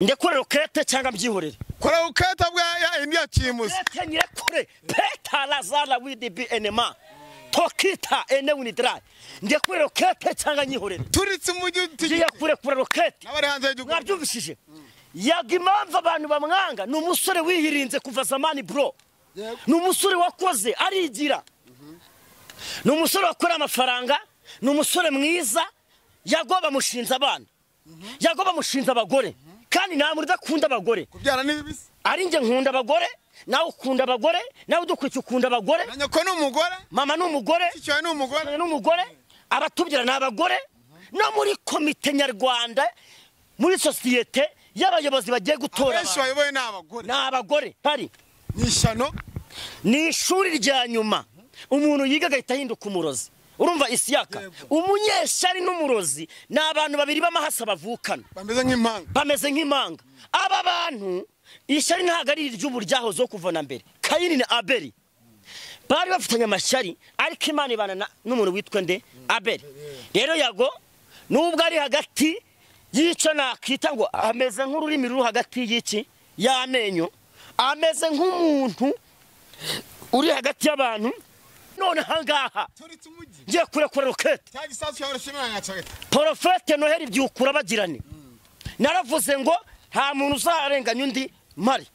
ndekure rokete cyangwa byihorere kora uketa bwa ya India kimuze nyekure peta lazala with be enema tokita ene unidra ndekure rokete cyangwa nyihorere turitse umujyi tugiye kure rokete abari hanze y'Igihugu nabyumvishije yaga impamvu abantu bamwanga n'umusore wihirinze kuva zamani bro n'umusore wakoze arigira n'umusore wakora amafaranga n'umusore mwiza yagoba mushinza abana yagoba mushinza abagore kandi nta muri dakunda abagore kubyara n'ibibisi ari nge nkunda abagore nawe ukunda abagore nawe dukwiye ukunda abagore nanyoko n'umugore mama n'umugore cyo n'umugore abatubyira n'abagore no muri komite nyarwanda muri societe y'abayobozi bagiye gutora benshi bayoboye n'abagore hari nishano ni ishuri rya nyuma umuntu yiga agahita ahinduka umurozi urumva Isiyaka umunyeshari n'umurozi n'abantu babiri b'amahasa bavukana bameze nk'impanga aba bantu ishari ntago ari iry'uburyaho zo kuvana mbere Kayini na Abeli bari bafitanye amashari ariko Imana ibana n'umuntu witwa nde Abeli rero yago nubwo ari hagati yico nakita ngo ameze nk'ururimi ruri hagati y'iki y'amenyo ameze nk'umuntu uri hagati y'abantu none hangaha ngiye kure rokete Profete Noheli byukura bagirane naravuze ngo nta muntu uzarenganya undi mari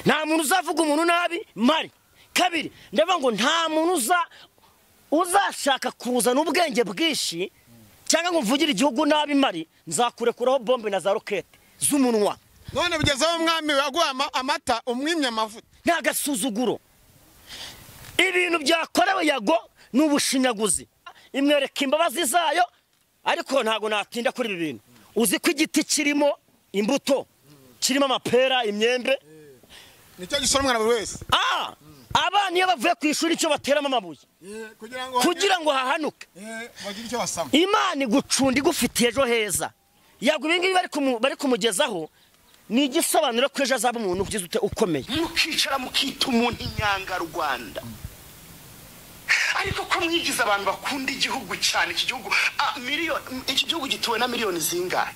nta muntu uzavuga umuntu nabi mari kabiri ndeba ngo nta muntu uzashaka kuzana ubwenge bwishi cyangwa ngo mvugire igihugu nabi mari nzakurekuraho bombe na za rokete z'umunwa none bigezaho umwami waguha amata umwimye amavuta nta gasuzuguro ibintu byakorewe yago n'ubushinyaguzi imwereka imbabazi zayo ariko ntago natinda kuri ibi bintu uzi ko igiti kirimo imbuto kirimo amapera imyembe nicyo gisoromwa na buri wese abana iyo bavuye ku ishuri icyo bateramo amabuye kugira ngo hahanuke Imana igucunda igufitiye ejo heza yago ibingibi bari kumugezaho ni igisobanuro ko ejo azaba umuntu ugize ute ukomeye mukicara mukita umuntu inyangarwanda ariko ko mwigize abantu bakunda igihugu cyane iki gihugu gituwe na miliyoni zingahe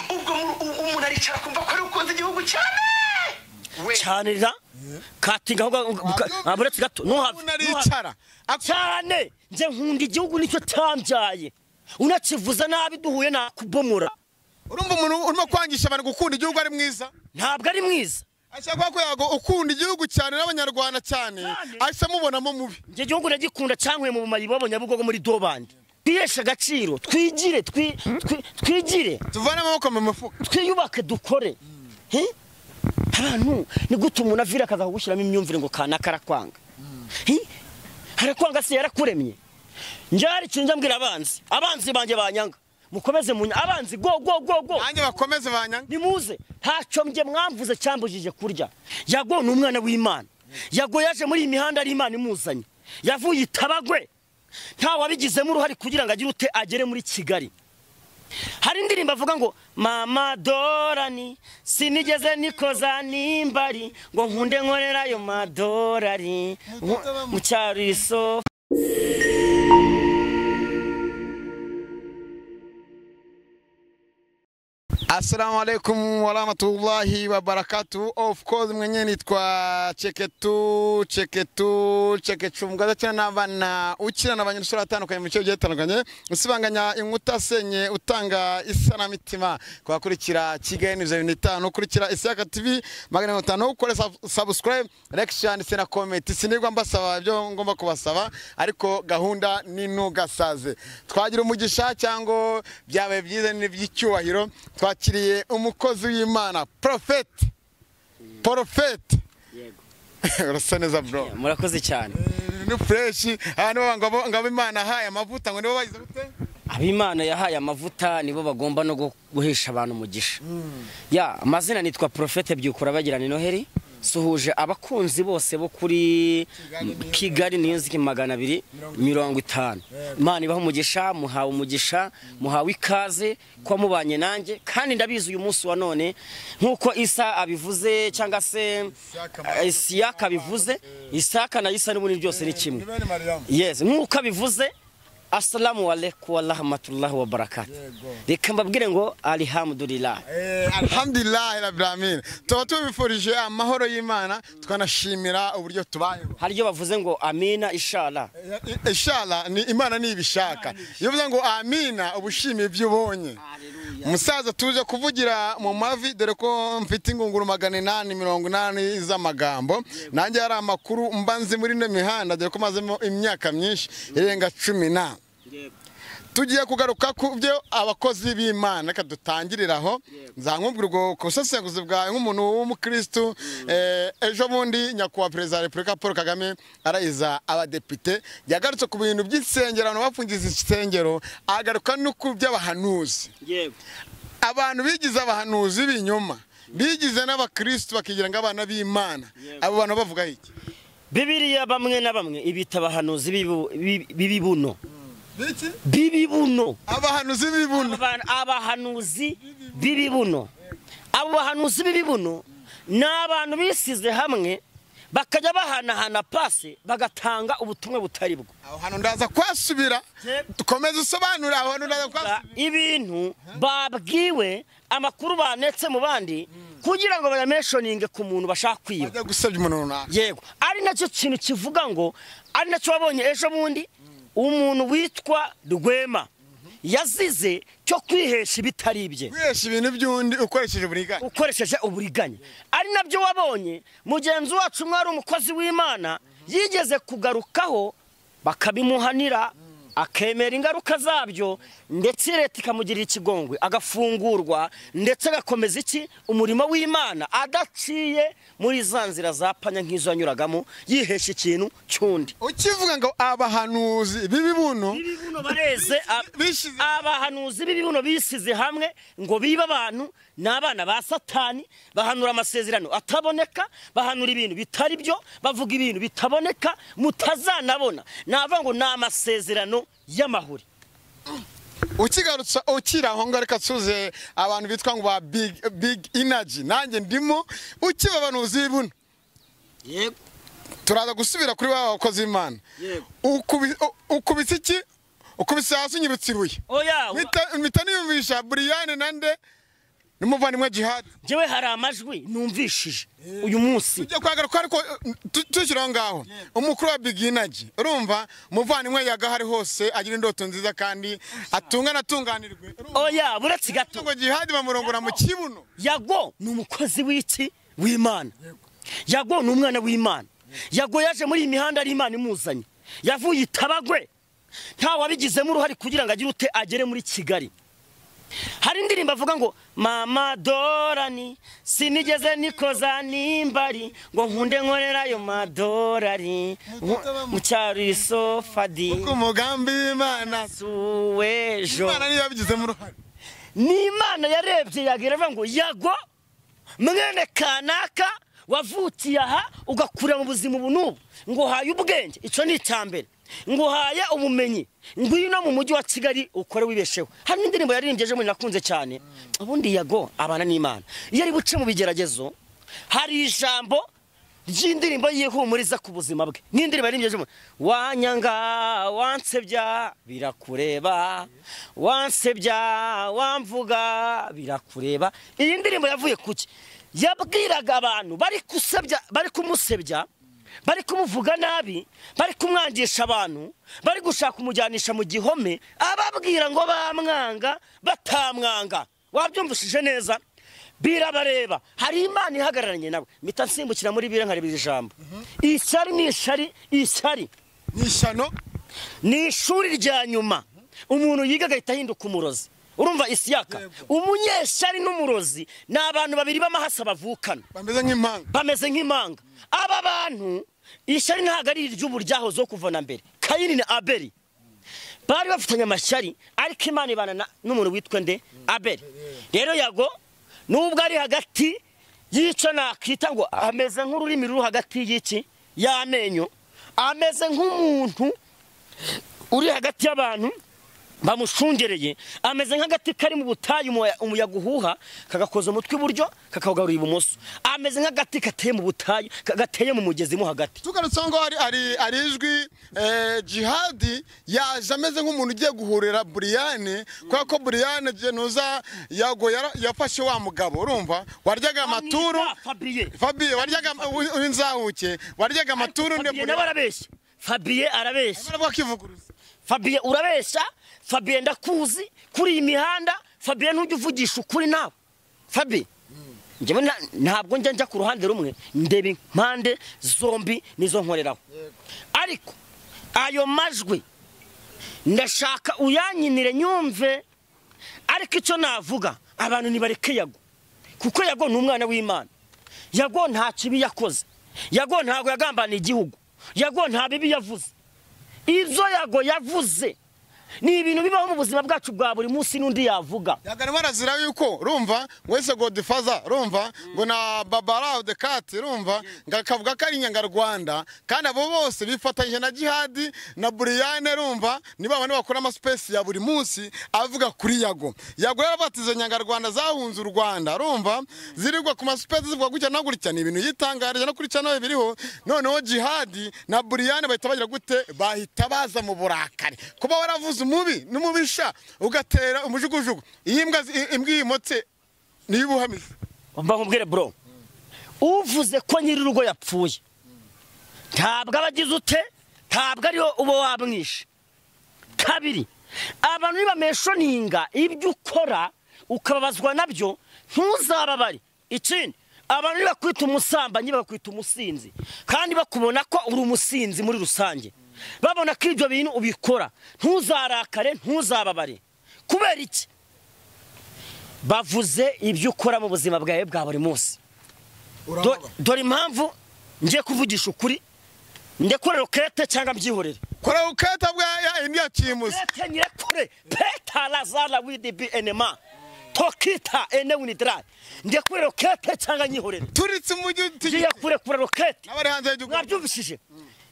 ubwo umuntu aricara kumva ko ari ukunze igihugu cyane cyanira katinga aburetse gato naricara cyane nje nkunda igihugu nicyo tambyaye unakivuza nabi duhuye nakubomora urumva umuntu urimo kwangisha abantu gukunda igihugu ari mwiza ntabwo ari mwiza ashaka ko yago ukunda igihugu cyane n'abanyarwanda cyane ahise mubonamo mubi nje igihugu ndagikunda cyankwe mu bumayi b'abanyabugogo muri dobandi twihesha agaciro twigire tuvane amaboko mu mufuka twiyubake dukore abantu ni gute umuntu avira akaza kugushyiramo imyumvire ngo kana karakwanga harakwanga se yarakuremye njari ikintu mbwira abanzi banje banyanga mukomeze abanzi go nanjye bakomeze banyanga nimuze ntacyo mje mwamvuze cyambujije kurya yago n'umwana w'Imana yago yaje muri iyi mihanda ari Imana imuzanye yavuye itabagwe nta wabigizemo uruhari kugira ngo agire ute agere muri Kigali hari indirimbo avuga ngo mama dorani sinigeze nikoza nimbari ngo nkunde nkorera ayo madorari mu cyariso Assalamu alaikum wa rahmatullahi wa barakatuh. Of course mwenye nitwa Cheketu mgaza cyane n'abana ukina n'abanyeshuri atandukanye mu cyo gitandukanye usibanganya inkuta senye utanga isanamitima kwakurikira Kigali News 25 ukurikira Isiyaka TV 500 ukore subscribe like share ndetse na comment sinigwa mbasaba byo ngomba kubasaba ariko gahunda ni ntugasaze twagira umugisha cyangwa byabaye byiza n'iby'icyubahiro twakiriye umukozi w'Imana Profete urasa neza bro murakoze cyane ni fresh hano ngabo Imana haye amavuta ngo nibo bayize gute abimana yahaye amavuta nibo bagomba no guhesha abantu umugisha ya amazina nitwa Profete byukura bagirana Noheli suhuje abakunzi bose bo kuri Kigali News 250 Imana ibaho umugisha muhawe umugisha muhawe ikaze kwa mubanye nanjye kandi ndabizi uyu munsi wa none nkuko Isa abivuze cyangwa se Isiyaka bivuze Isaka na Isa n'ubuni byose ni kimwe yes nkuko abivuze Assalamu alaikum wa rahmatullahi wa barakatuh. Reka mbabwire ngo alhamdulillah. Alhamdulillah rabbil alamin. Tuba tubifurije amahoro y'Imana twanashimira uburyo tubayeho. Haryo bavuze ngo amina inshallah. Inshallah ni Imana nibishaka. Iyo bivuze ngo amina ubushimiye ibyo ubonye. Musaza tuje kuvugira mu mavi dore ko mfite ingunguru 880 z'amagambo. Nanjye hari amakuru mbanze muri ne mihanda dore ko mazemo imyaka myinshi irenga 10. Tugiye kugaruka ku byo abakozi b'Imana kadutangiriraho nzankubwira ubwo kusesenguzi bwawe nk'umuntu w'umukristo ejo bundi nyakubahwa perezida wa Repubulika Paul Kagame arayiza abadepite yagarutse ku bintu by'isengero abantu bafungiza isengero agaruka no ku by'abahanuzi abantu bigize abahanuzi b'inyuma bigize n'abakristo bakigira ngo abana b'Imana abo bantu bavuga iki Bibiliya bamwe na bamwe ibita abahanuzi bibibuno bibibuno abahanuzi bibibuno abahanuzi bibibuno abo bahanuzi bibibuno n'abantu bisize hamwe bakajya bahanahana pase bagatanga ubutumwa butari bwo aho hano ndaza kwasubira dukomeze usobanura aho ndaza kwasubira ibintu babwiwe amakuru banetse mu bandi kugira ngo bayameshoninge ku muntu bashaka kwiba bajya gusebya umuntu runaka yego ari nacyo kintu kivuga ngo ari nacyo wabonye ejo bundi umuntu witwa Rwema yazize cyo kwihesha ibitari ibye kwihesha ibintu by'undi ukoresheje uburiganya ari nabyo wabonye mugenzi wacu mwari umukozi w'Imana yigeze kugarukaho bakabimuhanira akemera ingaruka zabyo ndetse leta ikamugirira ikigongwe agafungurwa ndetse agakomeza iki umurimo w'Imana adaciye muri za nzira zapanya nk'izo anyuragamo yihesha ikintu cyundi ukivuga ngo abahanuzi bibibuno bareze abahanuzi bibibuno bisize hamwe ngo biba abantu n'abana ba Satani bahanura amasezerano ataboneka bahanura ibintu bitari byo bavuga ibintu bitaboneka mutazanabona navuga ngo n'amasezerano y'amahuri ukigarutsa ukiraho ngo reka tuze abantu bitwa ngo ba big energy nanjye ndimo ukiba abahanuzi bibuno yego turaza gusubira kuri bakozi b'Imana ukubise iki ukubise hasi unyibutsa ibuye oya mpita niyumvisha Brian nande n'umuvandimwe Jihad jewe hari amajwi numvishije uyu munsi tujya kwagaruka ariko tushyiraho ngaho umukuru wa big energy urumva umuvandimwe yagahari hose agira indoto nziza kandi atunganirwe oya buretse gato ngo Jihad bamurongora mu kibuno yago ni umukozi w'iki w'Imana yago ni umwana w'Imana yago yaje muri iyi mihanda ari Imana imuzanye yavuye itabagwe nta wabigizemo uruhari kugira ngo agire ute agere muri Kigali hari indirimbo avuga ngo mama dorani sinigeze nikoza nimbari ngo nkunde nkorera ayo madorari mu cyaro isofadi uko umugambi w'Imana suwejo Imana niyo yabigizemo uruhare ni Imana yarebye yagira ngo yago mwene kanaka wavukiye aha ugakura mu buzima ubu n'ubu ngo haye ubwenge icyo ni icyambere ngo haye ubumenyi ngwino mu mujyi wa Kigali ukore wibesheho hari indirimbo yaririmbyeje muri nakunze cyane ubundi yago abana n'Imana iyo ari buce mu bigeragezo hari ijambo ry'indirimbo yihumuriza ku buzima bwe n'indirimbo yaririmbyeje wanyanga wansebya birakureba wansebya wamvuga birakureba iyi ndirimbo yavuye kuki yabwiraga abantu bari kumusebya bari kumuvuga nabi bari kumwangisha abantu bari gushaka umujyanisha mu gihome ababwira ngo bamwanga batamwanga wabyumvishije neza birabareba hari Imana ihagararanye nawe mpita nsimbukira muri bire nkaribira ijambo ishyari ni ishyano ni ishuri rya nyuma umuntu yiga agahita ahinduka umurozi urumva Isiyaka umunyeshari n'umurozi ni abantu babiri b'amahasa bavukana bameze nk'impanga aba bantu ishyari ntabwo ari iry'uburyaho zo kuvana mbere Kayini na Abeli bari bafitanye amashyari ariko Imana ibana n'umuntu witwa nde Abeli rero yago nubwo ari hagati y'icyo nakita ngo ameze nk'ururimi ruri hagati y'iki y'amenyo ameze nk'umuntu uri hagati y'abantu bamushungereye ameze nk'agati kari mu butayu umuyaga uhuha kagakoza umutwe iburyo kakawugarura ibumoso ameze nk'agati gateye mu butayu gateye mu mugezi mo hagati tugarutse ngo ari ijwi Jihadi yaje ameze nk'umuntu ugiye guhurira Brian kwa ko Brian Genuza Yago yafashe wa mugabo urumva waryaga amaturu Fabie waryaga inzahuke waryaga amaturu nde Fabie arabeshya baravuga kivuguruza Fabie urabeshya Fabie ndakuzi kuri iyi mihanda Fabie ntujye uvugisha ukuri nawe Fabie njyewe ntabwo njya ku ruhande rumwe ndeba impande zombi nizo nkoreraho ariko ayo majwi ndashaka uyanyinire nyumve ariko icyo navuga abantu nibareke Yago kuko Yago ni umwana w'Imana Yago nta kibi yakoze Yago ntago yagambaniye igihugu Yago nta bibi yavuze ibyo Yago yavuze ni ibintu bibaho mu buzima bwacu bwa buri munsi n'undi yavuga yagarimo arazira yuko rumva wese Godfather rumva ngo na Babara de Cat rumva ngakavuga ko ari Nyangarwanda kandi abo bose bifatanyije na Jihadi na Brian rumva niba abantu bakora ama space ya buri munsi avuga kuri Yago yarabatize Nyangarwanda zahunze u Rwanda rumva zirigwa ku ma space zivuga gutya na gutya ni ibintu yitangarije no kuri channel biriho noneho Jihadi na Brian bahita bagira gute bahita baza mu burakari kuba waravuze umubi n'umubisha ugatera umujugujugu imbwa imotse nibuhamije mba nkubwire bro uvuze ko nyiri rugo yapfuye ntabwo abagize ute ntabwo ariho ubo wamwishe kabiri abantu nibameshoninga ibyo ukora ukababazwa nabyo ntuzababare ikindi abantu nibakwita umusambanyi bakwita umusinzi kandi bakubona ko uri umusinzi muri rusange babona ko ibyo bintu ubikora ntuzarakare ntuzababare kubera iki bavuze ibyo ukora mu buzima bwawe bwa buri munsi dore impamvu ngiye kuvugisha ukuri ndekore rokete cyangwa mbyihorere kora rokete bwa India Kimusi nyirekure peta lazala with be enema tokita ene winidra ndekure rokete cyangwa nyihorere turitse umujyi tugiye kure rokete n'abari hanze y'igihugu nabyumvishije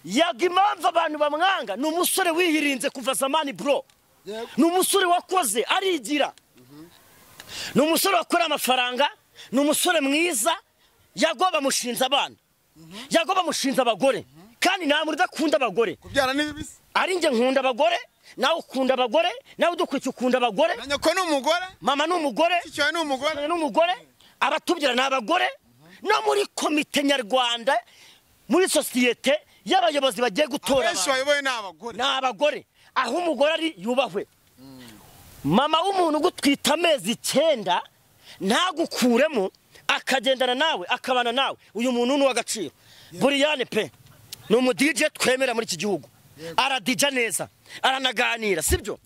Yago impamvu abantu bamwanga ni umusore wihirinze kuva zamani bro ni umusore wakoze arigira ni umusore wakora amafaranga ni umusore mwiza Yago bamushinza abana Yago bamushinza abagore kandi nta muri dakunda abagore kubyara n'ibibisi ari nge nkunda abagore nawe ukunda abagore nawe udukwiye ukunda abagore nyoko ni umugore mama ni umugore cyo ni umugore abatubyara ni abagore no muri komite nyarwanda muri societe y'abayobozi bagiye gutora abenshi bayoboye n'abagore aho umugore ari yubahwe mama w'umuntu gutwita amezi 9 ntagukuremo akagendana nawe akabana nawe uyu muntu ni w'agaciro Brian pe ni umu DJ twemera muri iki gihugu aradija neza aranaganira sibyo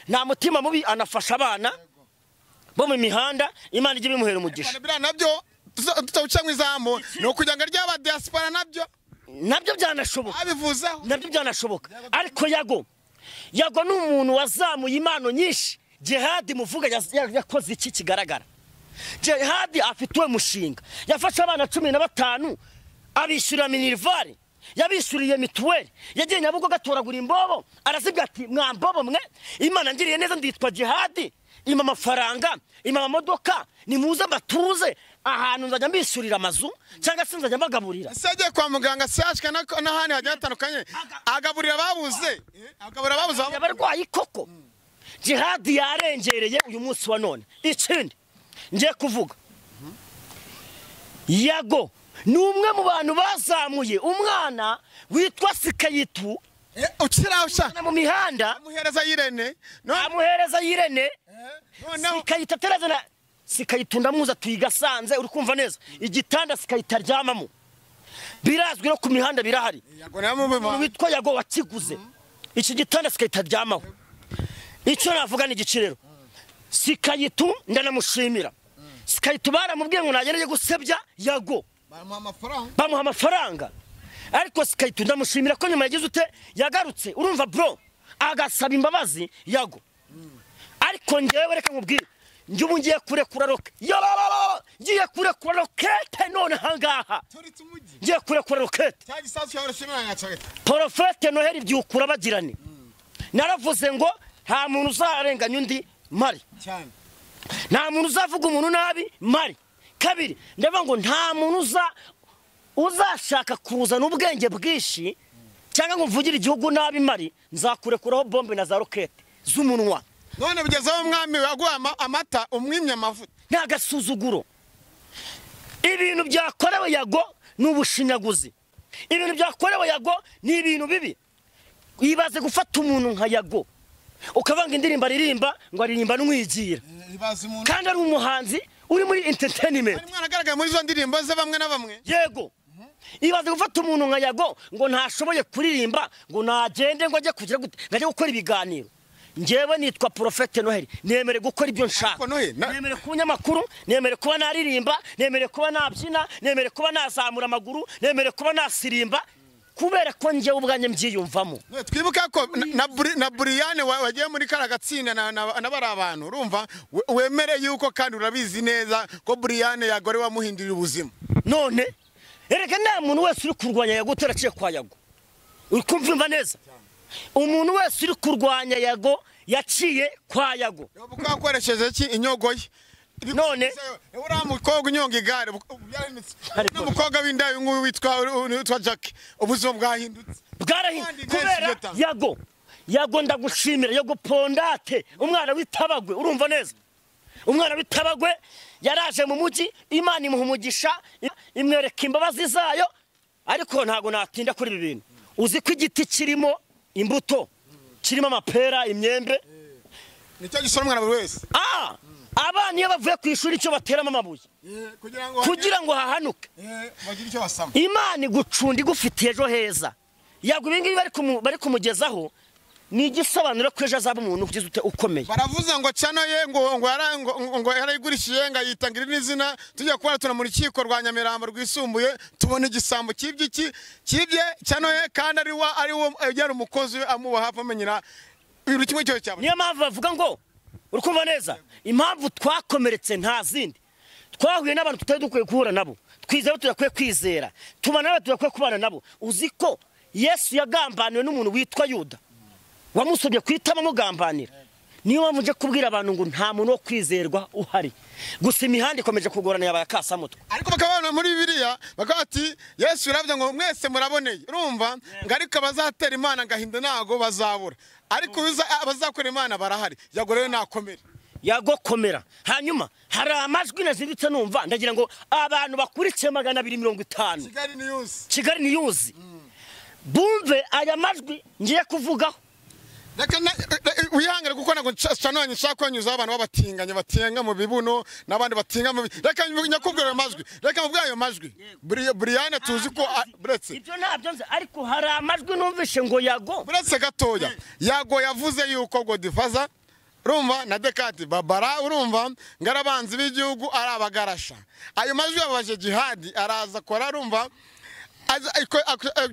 nta mutima mubi anafasha abana bo mu mihanda Imana ije bimuhera umugisha nabyo tutawuca mu izambo no kujyanga ry'aba diaspora nabyo byanashoboka abivuzaho nabyo byanashoboka ariko Yago ni umuntu wazamuye impano nyinshi Jihadi muvuga yakoze iki kigaragara Jihadi afitwe mushinga yafasha abana 15 abishyura minirvare yabishyuriye mituweli yagiye Nyabugo gatoragura imbobo arazibwa ati mwambobo mwe Imana ngiriye neza nditwa Jihadi ima amafaranga ima amamodoka nimuze mbatuze ahantu nzajya mbishyurira amazu cyangwa se nzajya mbagaburira sagiye kwa muganga sashika n'ahandi hajya hatandukanye agaburira babuze abarwayi koko Jihadi yarengereye uyu munsi wa none ikindi ngiye kuvuga Yago ni umwe mu bantu bazamuye umwana witwa Sikayitu ukirausha mu mihanda amuhereza Irene Sikayita terazana Sikayitu ndamuza tuyigasanze uri kumva neza igitanda Sikayita ryamamo birazwi no ku mihanda birahari witwa Yago wakiguze iki gitanda Sikayita ryamaho icyo navuga ni igiciro Sikayitu ndanamushimira Sikayitu baramubwiye ngo nagereye gusebya Yago bamuha amafaranga ariko Sikayitu ndamushimira ko nyuma yagize ute yagarutse urumva bro agasaba imbabazi Yago ariko ngewe reka nkubwire njye ubu ngiye kurekura ngiye kurekura rokete none hangaha ngiye kurekura rokete Profete Noheli byukura bagirane naravuze ngo nta muntu uzarenganya undi mari cyane nta muntu uzavuga umuntu nabi mari kabiri ndavuga ngo nta muntu uzashaka kuzana ubwenge bwinshi cyangwa ngo mvugire igihugu nabi mari nzakurekuraho bombe na za rokete z'umunwa none bigezaho umwami waguha amata umwimye amavuta nta gasuzuguro ibintu byakorewe Yago ni ubushinyaguzi ibintu byakorewe Yago ni ibintu bibi wibaze gufata umuntu nka Yago ukavanga indirimbo aririmba ngo aririmba n'umwigira kandi ari umuhanzi uri muri entertainment ari mwana agaragaye muri zo ndirimbo ze bamwe na bamwe yego ibaze gufata umuntu nka Yago ngo ntashoboye kuririmba ngo nagende ngo ajye kugira ngaje gukora ibiganiro ngewe nitwa Prophete Noheli nemere gukora ibyo nshaka nemere kuba nyamakuru nemere kuba naririmba nemere kuba nabyina nemere kuba nazamura amaguru nemere kuba nasirimba kubera ko ngewe ubwanye mbyiyumvamo twibuka ko na Brian wagiye muri karagatsinda na bari abantu urumva wemere yuko kandi urabizi neza ko Brian Yago ari wamuhindurira ubuzima none erega nta muntu wese uri kurwanya Yago utaraciye kwa Yago uri kumva neza umuntu wese uri kurwanya Yago yaciye kwa Yago ukakoresheje iki inyogo ye none uriya mukobwa unyonga igare n'umukobwa w'indayi nk'uyu witwa Jack ubuzima bwahindutse kubera Yago ndagushimira Yago Pondate umwana w'itabagwe urumva neza umwana w'itabagwe yaraje mu mujyi Imana imuha umugisha imwereka imbabazi zayo ariko ntago natinda kuri ibi bintu uzi ko igiti kirimo imbuto kirimo amapera imyembe nicyo gisoro umwana buri wese abana iyo bavuye ku ishuri icyo bateramo amabuye kugira ngo hahanuke Imana igucunda igufitiye ejo heza Yago ibingibi bari kumugezaho ni igisobanuro ko ejo azaba umuntu ugize ute ukomeye baravuze ngo cyano ye ngo yarayigurishiye ngo yitangira n'izina tujya kubona tuna mu rukiko rwa Nyamirambo rwisumbuye tubona igisambo kibye cyano ye kandi ari wo yari umukozi amuba hafi amenyera ibintu kimwe cyo cyabo niyo mpamvu bavuga ngo urukumva neza impamvu twakomeretse nta zindi twahuye n'abantu tutari dukwiye guhura nabo twizera tudakwiye kwizera tubana nabo tudakwiye kubana nabo uzi ko Yesu yagambaniwe n'umuntu witwa Yuda wamusubye kwitama mugambanira niyo mpamvu nje kubwira abantu ngo nta muntu wo kwizerwa uhari gusa imihanda ikomeje kugorana yabaye akasamutwe ariko bakabana muri Bibiliya bakati Yesu yaravye ngo mwese muraboneye urumva ngo ariko abazatera Imana ngahinda nago bazabura ariko abazakora Imana barahari Yago rero nakomera Yago komera hanyuma hari amajwi nazinditse numva ndagira ngo abantu bakurikiye 250 Kigali News bumve aya majwi ngiye kuvugaho wihangire kuko nago cananye nshakonyuza abantu babatinganye batenga mu bibuno nabandi batinga mu reka nyakubwira amajwi reka mubwa ayo majwi Brian tuzi ko buretse ibyo ntabyo nzi ariko hari amajwi numvishe ngo Yago buretse gatoya Yago yavuze yuko Godfather urumva na Dekati Babara urumva ngarabanzi b'igihugu ari abagarasha ayo majwi yabaje jihadi araza kora urumva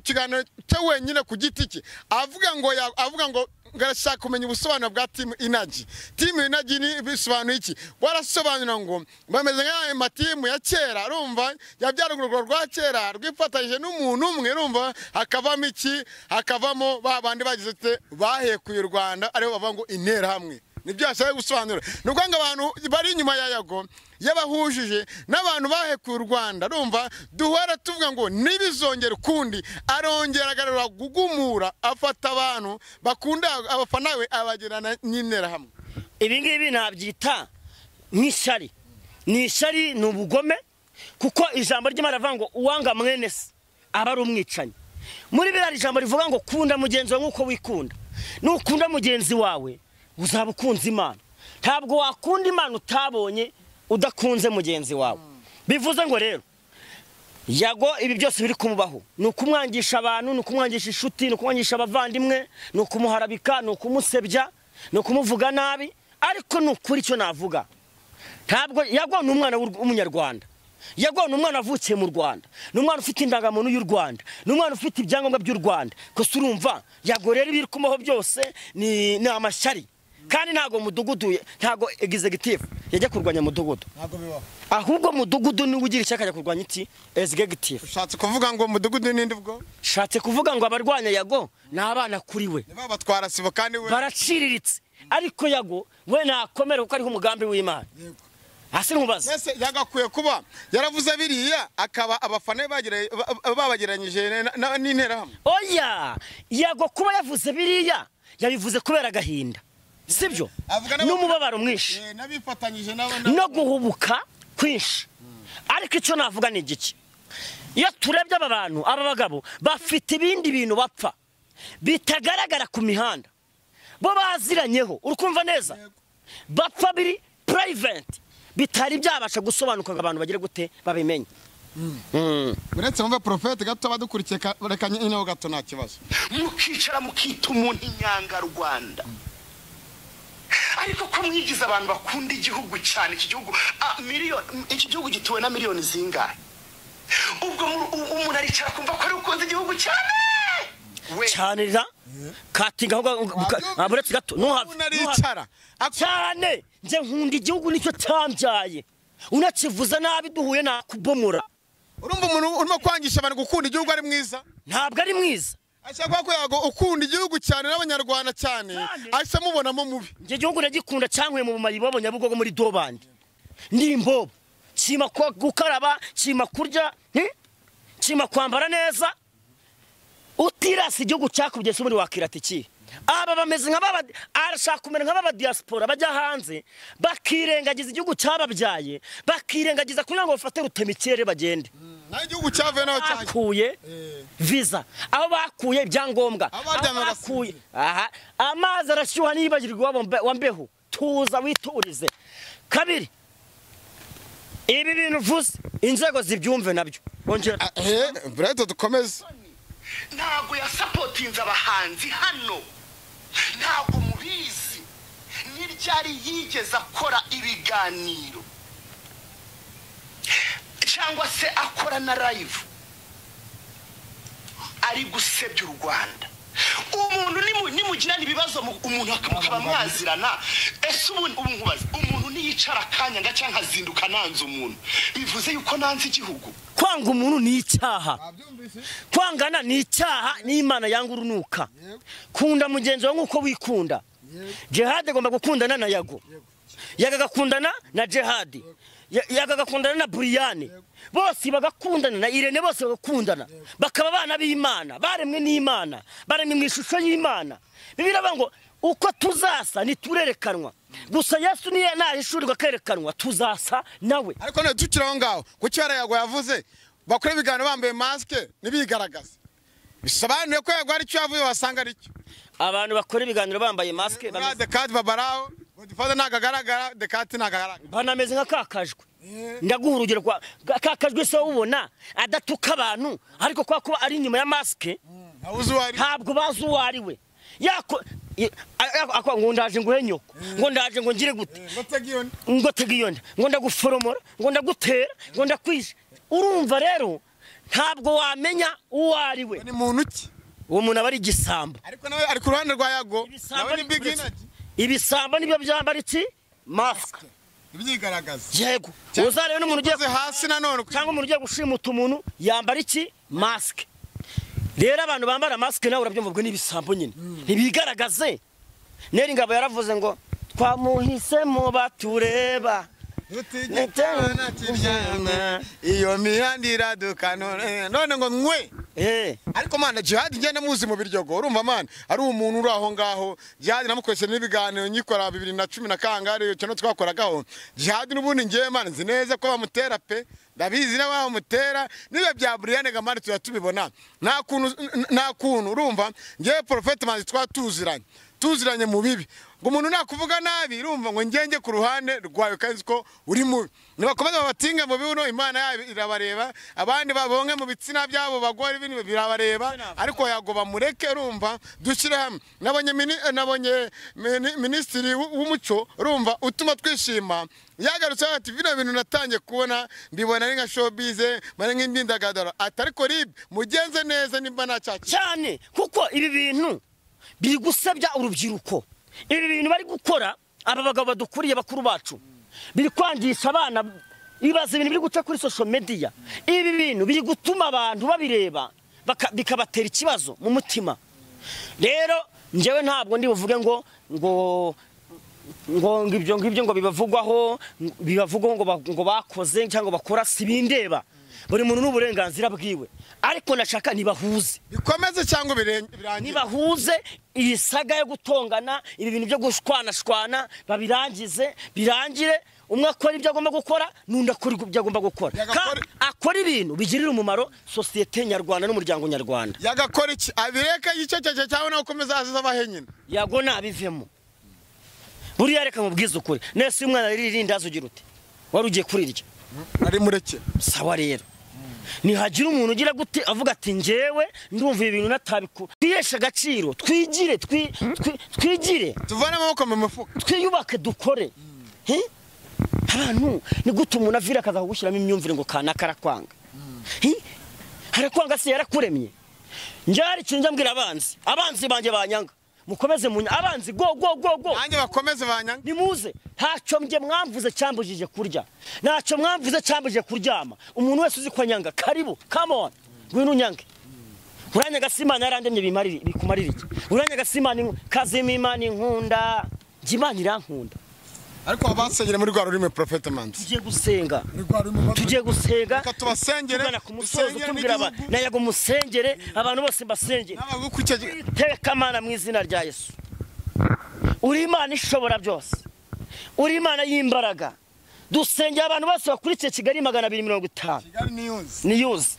kiganiro cyo wenyine ku giti cye avuga ngo ngarashaka kumenya ubusobanuro bwa Team Energy ni bisobanuye iki warasobanura ngo bameze nk'aya team ya kera urumva yabyarugurwa rwa kera rwifatanyije n'umuntu umwe urumva hakavamo iki hakavamo babandi bagize te bahekuye u Rwanda ariho bavuga ngo intera hamwe nibyo yashaka gusobanura nubwo abantu bari inyuma ya Yago yabahujije n'abantu bahekuye u Rwanda urumva duhora tuvuga ngo nibizongera ukundi arongera agarura gugumura afata abantu bakunda abafana we abagirana nyinera hamwe ibingibi nabyita nk'ishari ni ishari ni ubugome kuko ijambo ry'Imana rivuga ngo uwanga mwene se aba ari umwicanyi muri biriya ijambo rivuga ngo kunda mugenzi wawe nk'uko wikunda nukunda mugenzi wawe uzaba ukunze Imana ntabwo wakunda Imana utabonye udakunze mugenzi wawe bivuze ngo rero Yago ibi byose biri kumubaho nukumwangisha abantu nukumwangisha inshuti nukumwangisha abavandimwe nukumuharabika nukumusebya nukumuvuga nabi ariko nukuri cyo navuga ntabwo Yago n'umwana w'umunyarwanda Yago n'umwana avukiye mu Rwanda n'umwana ufite indangamuntu y'u Rwanda n'umwana ufite ibyangombwa by'u Rwanda ko surumva Yago rero biri kumaho byose ni amashari kandi ntago mudugudu ntago executive yajya kurwanya mudugudu ntago bibaho ahubwo mudugudu ni ugira icyaka kurwanya iki executive ushatse kuvuga ngo mudugudu nindi bwo shatse kuvuga ngo abarwanya Yago n'abana kuri we niba batwara sibo kandi we baraciriritse ariko yago we nakomera kuko ariho umugambi w'Imana. Hasi nkubaza. Ese yagakwiye kuba yaravuze biriya akaba abafana babageranyije n'intera hamwe. Oya, yago kuba yavuze biriya yabivuze kubera agahinda. Sibyo? N'umubabaro mwinshi. Nabifatanyije nabo no guhubuka kwinshi. Ariko icyo navuga ni igiki? Iyo turebye aba bantu, aba bagabo bafite ibindi bintu bapfa bitagaragara ku mihanda. Bo baziranyeho, urukumva neza? Bapfa biri private. Bitari byabasha gusobanuka abantu bagire gute babimenye. Uretse mva Prophet gato badukurikiye rekanye ino gato nta kibazo. Mukicara mukita umuntu inyangarwanda. Ariko ko mwigize abantu bakunda igihugu cyane, iki gihugu iki gihugu gituwe na miliyoni zingahe? Ubwo umuntu aricara kumva ko ari ukunze igihugu cyane. Cyane ra katinga aburetse gato naricara cyane nje nkunda igihugu nicyo cyambyaye. Unakivuza nabi duhuye na kubomora. Urumva umuntu urimo kwangisha abantu gukunda igihugu ari mwiza? Ntabwo ari mwiza. Ashaka ko yago ukunda igihugu cyane n'abanyarwanda cyane ahise mubonamo mubi. Nje igihugu ndagikunda cyankwe mu mayibo Nyabugogo muri Dobandi. Ndimbo kima ko gukaraba, kima kurya, kima kwambara neza. Utirasi igihugu cyakubye muri wakirata iki? Aba bameze nk'ababa arashaka kumera nk'ababa diaspora bajya hanze bakirengagiza igihugu cyababyaye, bakirengagiza kugira ngo bafate rutemikere bagende. Na igihugu cyave naho cyane bakuye visa, aho bakuye ibyangombwa, bakuye amazi arashyuha nibagirwa wambeho. Tuza witurize. Kabiri, ibi bintu vuze inzego zibyumve nabyo. Ongera Breto dukomeze. Ntabwo yasapotinze abahanzi hano, ntabwo mubizi n'iryari yigeze akora ibiganiro cyangwa se akora na live ari gusebya u Rwanda. Umuntu nimugirana ibibazo umuntu akaba mwazirana. Ese nkubaza umuntu niyicara akanya cyangwa azinduka nanze umuntu bivuze yuko nanze igihugu? Kwanga umuntu ni icyaha. Kwangana ni icyaha n'Imana yanga urunuka. Kunda mugenzi wawe nkuko wikunda. Jihad agomba gukundana na Yago. Yagagakundana na Jihad. Yagagakundana na Brian. Bose bagakundana na Irene, bose bagakundana. Bakaba abana b'Imana, baremwe n'Imana, baremwe mu ishusho y'Imana. Bibira ngo uko tuzasa niturerekanwa. Gusa Yesu niye nahishurirwa kerekanwa tuzasa nawe. Ariko ne tukiraho ngaho kuki Yago yavuze bakore bigano bambaye maske nibigaragaza. Bisobanuye ko Yago ari cyo yavuye wasanga ari cyo. Abantu bakora ibiganiro bambaye maske bameze Kati babaraho, Godfather nagagaragara, Dekati nagagaragara. Banameze nka kakajwe. Ndaguha urugero kwa kakajwe se ubona adatuka abantu ariko kwa kuba ari inyuma ya maske ntabwo bazi uwo ari we. Yako ngo ndaje nguhe nyoko, ngo ndaje ngo ngire gute, ngo tegiyonda, ngo ndaguforomora, ngo ndagutera, ngo ndakwisha. Urumva rero ntabwo wamenya uwo ari we. Ni muntu ki? Uwo muntu aba ari igisambo. Ariko nawe ari ku ruhande rwa Yago, nawe ni big energy. Ibisambo nibyo byambara iki mask ibyigaragaza. Yego uzarebe n'umuntu ugiye hasi nanone cyangwa umuntu ugiye gushimuta umuntu yambara iki mask. Rero abantu bambara mask nawe urabyumva n'ibisambo nyine ntibigaragaze. Neri Ngabo yaravuze ngo twamuhisemo batureba Netana kiryana iyo mihandira dukanone none ngo nkwe ariko mana Jihad ngende muzi mu biryogo urumva mana ari umuntu uri aho ngaho Jihad namukwese n'ibiganiro nyikora 2010 kangari cyo twakoragaho Jihad n'ubundi ngiye mana nzi neza ko bamutera pe ndabizi na bamutera nibe bya Brian Gamari tuyatubibona nta kuntu urumva ngiye Prophet manzi tuziranye mu bibi ngo umuntu nakuvuga nabi urumva ngo ngenge ku ruhande rwawe kandi ko uri mubi nibakomeza babatinga mu bibuno Imana yayo irabareba abandi babonke mu bitsina byabo bagore ibintu birabareba ariko Yago bamureke urumva dushyire hamwe nabonye ministiri w'umuco urumva utuma twishima yagarutse ati bino bintu natangiye kubona mbibona ari nka showbiz mare nk'indindagadaro atariko rib mugenze neza nimba nacyaki cyane kuko ibi bintu biri gusabya urubyiruko. Ibi bintu bari gukora aba bagabo badukuriye bakuru bacu biri kwangisha abana ibaze ibintu biri guca kuri social media. Ibi bintu biri gutuma abantu babireba bikabatera ikibazo mu mutima. Rero njewe ntabwo ndi buvuge ngo ngo ibyo ngibyo ngo bibavugwaho ngo bakoze cyangwa bakora sibindeba buri muntu n'uburenganzira bwiwe ariko nashaka nibahuze bikomeze cyangwa birangiye nibahuze iyi saga yo gutongana ibi bintu byo gushwana birangire umwe akora ibyo agomba gukora n'undi akora ibyo agomba gukora akora ibintu bigirira umumaro societe nyarwanda n'umuryango nyarwanda yagakora iki abireka igice cyawe no gukomeza aziza abahenyina yago nabivemo buriya reka mubwiza ukuri nese umwana ririndaza ugira ute wari ugiye kurirya ari mureke sawa rero nihagira umuntu ugira gute avuga ati njyewe ndumva ibintu natabikora twihesha agaciro twigire tuvane amaboko mu mufuka twiyubake dukore abantu ni gute umuntu avira akaza kugushyiramo imyumvire ngo kanaka arakwanga arakwanga se yarakuremye njyari kinjya mbwira abanzi banjye banyanga mukomeze abanzi go nanjye bakomeze banyanga nimuze ntacyo mje mwamvuze cyambujije kurya ntacyo mwamvuze cyambujije kuryama umuntu wese uzi ko nyanga karibu come on ngwino nyange uranyaga simana yarandemye bikumarira iki uranyaga simana kazima imana inkunda jimana irankunda ariko abasengera muri rwa rurimi Prophet Manzi tugiye gusenga tubasengere ku musozo tubwira abantu nayago musengere abantu bose basengere teka mana mu izina rya Yesu uri Imana ishobora byose uri Imana y'imbaraga dusengera abantu bose bakurikiye Kigali 250 News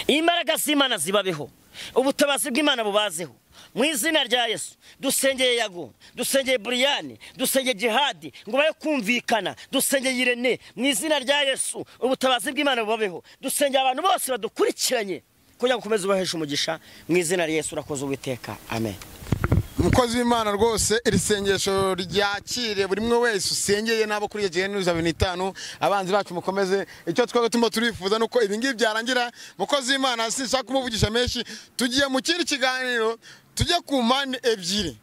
imbaraga z'Imana zibabeho ubutabazi bw'Imana bubazeho mu izina rya Yesu dusengeye Yago dusengeye Brian dusengeye Jihad ngo baye kumvikana dusengeye Irene mu izina rya Yesu ubutabazi bw'Imana bubabeho dusengeye abantu bose badukurikiranye kugira ngo komeze ubahesha umugisha mu izina rya Yesu urakoze Uwiteka amen umukozi w'Imana rwose iri sengesho ryakire buri mwe wese usengeye nabo kuri News 25 abanzi bacu mukomeze icyo twego turifuza nuko ibi ngibi byarangira umukozi w'Imana sinshaka kumuvugisha menshi tugiye mu kindi kiganiro tujye ku mpande ebyiri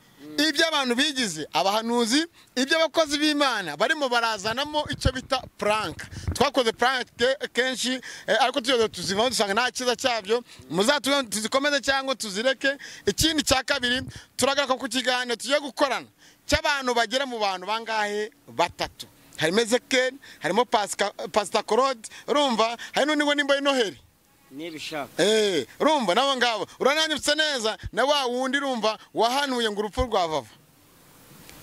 ibyo abantu bigize abahanuzi ibyo abakozi b'Imana barimo barazanamo icyo bita prank twakoze prank kenshi ariko tuzivamo dusanga nta kiza cyabyo tuzikomeze cyangwa tuzireke ikindi cya kabiri turagaruka ku kiganiro tugiye gukorana cy'abantu bagera mu bantu bangahe batatu harimo Ezekiel harimo Pastor Claude urumva hari n'undi ngo nimba Noheli nibishaka urumva nabo ngabo urananyutse neza na wa wundi urumva wahanuye ngo urupfu rwavava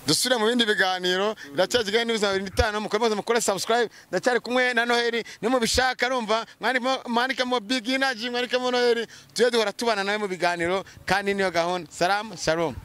dusubire mu bindi biganiro Kigali News 25 mukomeze mukore subscribe ndacyari kumwe na Noheli nimubishaka urumva mwanikamo Big Energy mwanikamo Noheli tuye duhora tubana nawe mu biganiro kandi niyo gahunda salam shalom